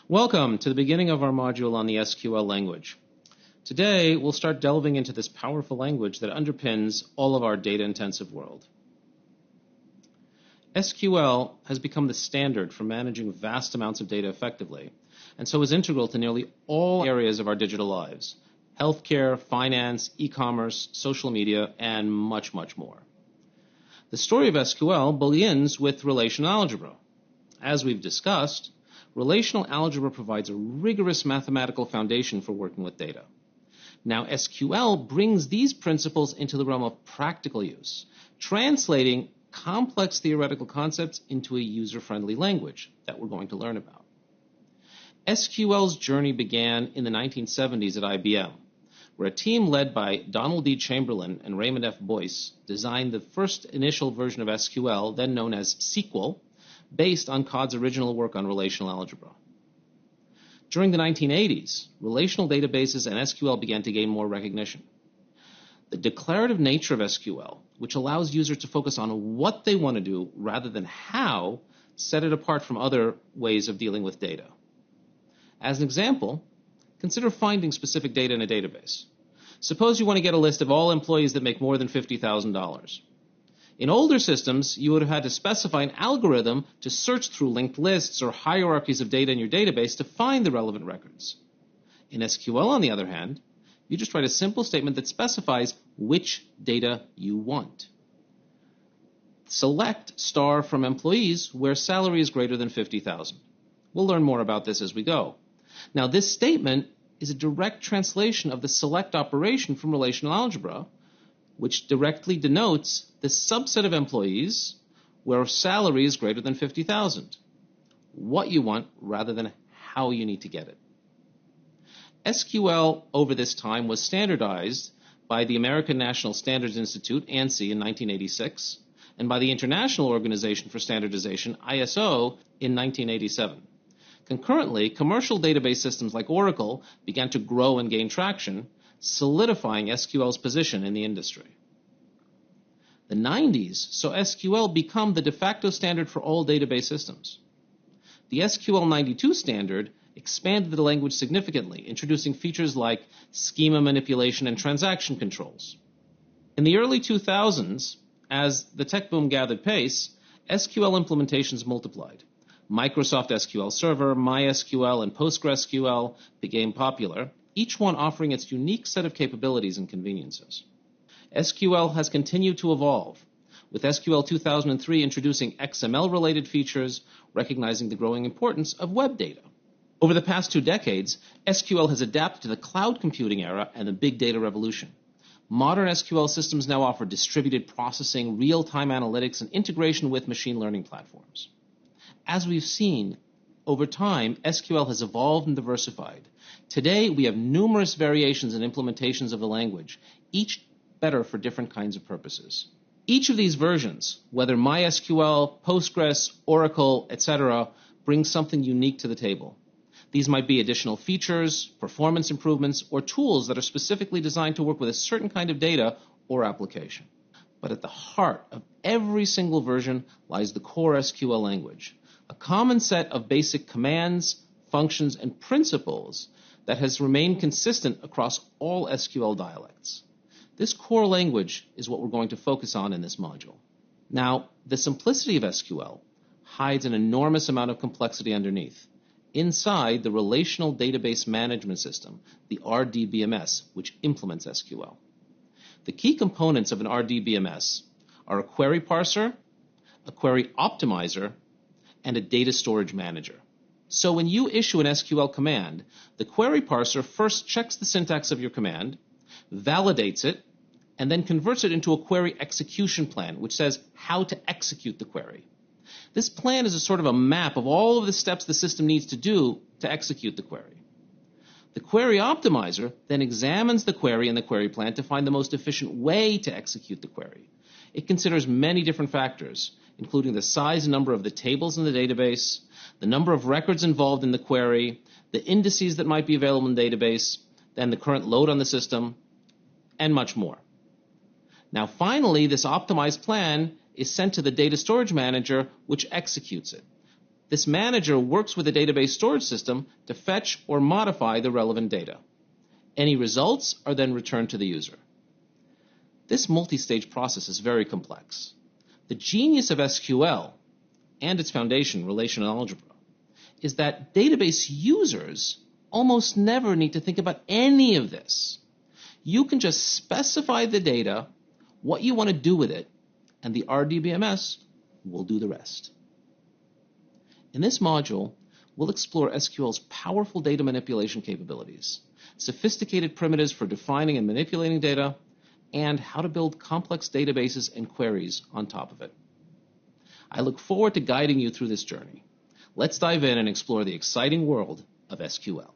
Welcome to the beginning of our module on the SQL language. Today, we'll start delving into this powerful language that underpins all of our data-intensive world. SQL has become the standard for managing vast amounts of data effectively, and so is integral to nearly all areas of our digital lives: healthcare, finance, e-commerce, social media, and much, much more. The story of SQL begins with relational algebra. As we've discussed, relational algebra provides a rigorous mathematical foundation for working with data. Now, SQL brings these principles into the realm of practical use, translating complex theoretical concepts into a user-friendly language that we're going to learn about. SQL's journey began in the 1970s at IBM, where a team led by Donald D. Chamberlain and Raymond F. Boyce designed the first initial version of SQL, then known as SQL, based on Codd's original work on relational algebra. During the 1980s, relational databases and SQL began to gain more recognition. The declarative nature of SQL, which allows users to focus on what they want to do rather than how, set it apart from other ways of dealing with data. As an example, consider finding specific data in a database. Suppose you want to get a list of all employees that make more than $50,000. In older systems, you would have had to specify an algorithm to search through linked lists or hierarchies of data in your database to find the relevant records. In SQL, on the other hand, you just write a simple statement that specifies which data you want. Select star from employees where salary is greater than $50,000. We'll learn more about this as we go. Now, this statement is a direct translation of the select operation from relational algebra, which directly denotes the subset of employees where salary is greater than $50,000. What you want rather than how you need to get it. SQL over this time was standardized by the American National Standards Institute, ANSI, in 1986, and by the International Organization for Standardization, ISO, in 1987. Concurrently, commercial database systems like Oracle began to grow and gain traction, solidifying SQL's position in the industry. The 90s saw SQL become the de facto standard for all database systems. The SQL 92 standard expanded the language significantly, introducing features like schema manipulation and transaction controls. In the early 2000s, as the tech boom gathered pace, SQL implementations multiplied. Microsoft SQL Server, MySQL, and PostgreSQL became popular, each one offering its unique set of capabilities and conveniences. SQL has continued to evolve, with SQL 2003 introducing XML-related features, recognizing the growing importance of web data. Over the past 2 decades, SQL has adapted to the cloud computing era and the big data revolution. Modern SQL systems now offer distributed processing, real-time analytics, and integration with machine learning platforms. As we've seen, over time, SQL has evolved and diversified. Today, we have numerous variations and implementations of the language, each better for different kinds of purposes. Each of these versions, whether MySQL, Postgres, Oracle, etc., brings something unique to the table. These might be additional features, performance improvements, or tools that are specifically designed to work with a certain kind of data or application. But at the heart of every single version lies the core SQL language, a common set of basic commands, functions, and principles that has remained consistent across all SQL dialects. This core language is what we're going to focus on in this module. Now, the simplicity of SQL hides an enormous amount of complexity underneath, inside the Relational Database Management System, the RDBMS, which implements SQL. The key components of an RDBMS are a query parser, a query optimizer, and a data storage manager. So when you issue an SQL command, the query parser first checks the syntax of your command, validates it, and then converts it into a query execution plan, which says how to execute the query. This plan is a sort of a map of all of the steps the system needs to do to execute the query. The query optimizer then examines the query and the query plan to find the most efficient way to execute the query. It considers many different factors, including the size and number of the tables in the database, the number of records involved in the query, the indices that might be available in the database, then the current load on the system, and much more. Now, finally, this optimized plan is sent to the data storage manager, which executes it. This manager works with the database storage system to fetch or modify the relevant data. Any results are then returned to the user. This multi-stage process is very complex. The genius of SQL and its foundation, relational algebra, is that database users almost never need to think about any of this. You can just specify the data, what you want to do with it, and the RDBMS will do the rest. In this module, we'll explore SQL's powerful data manipulation capabilities, sophisticated primitives for defining and manipulating data, and how to build complex databases and queries on top of it. I look forward to guiding you through this journey. Let's dive in and explore the exciting world of SQL.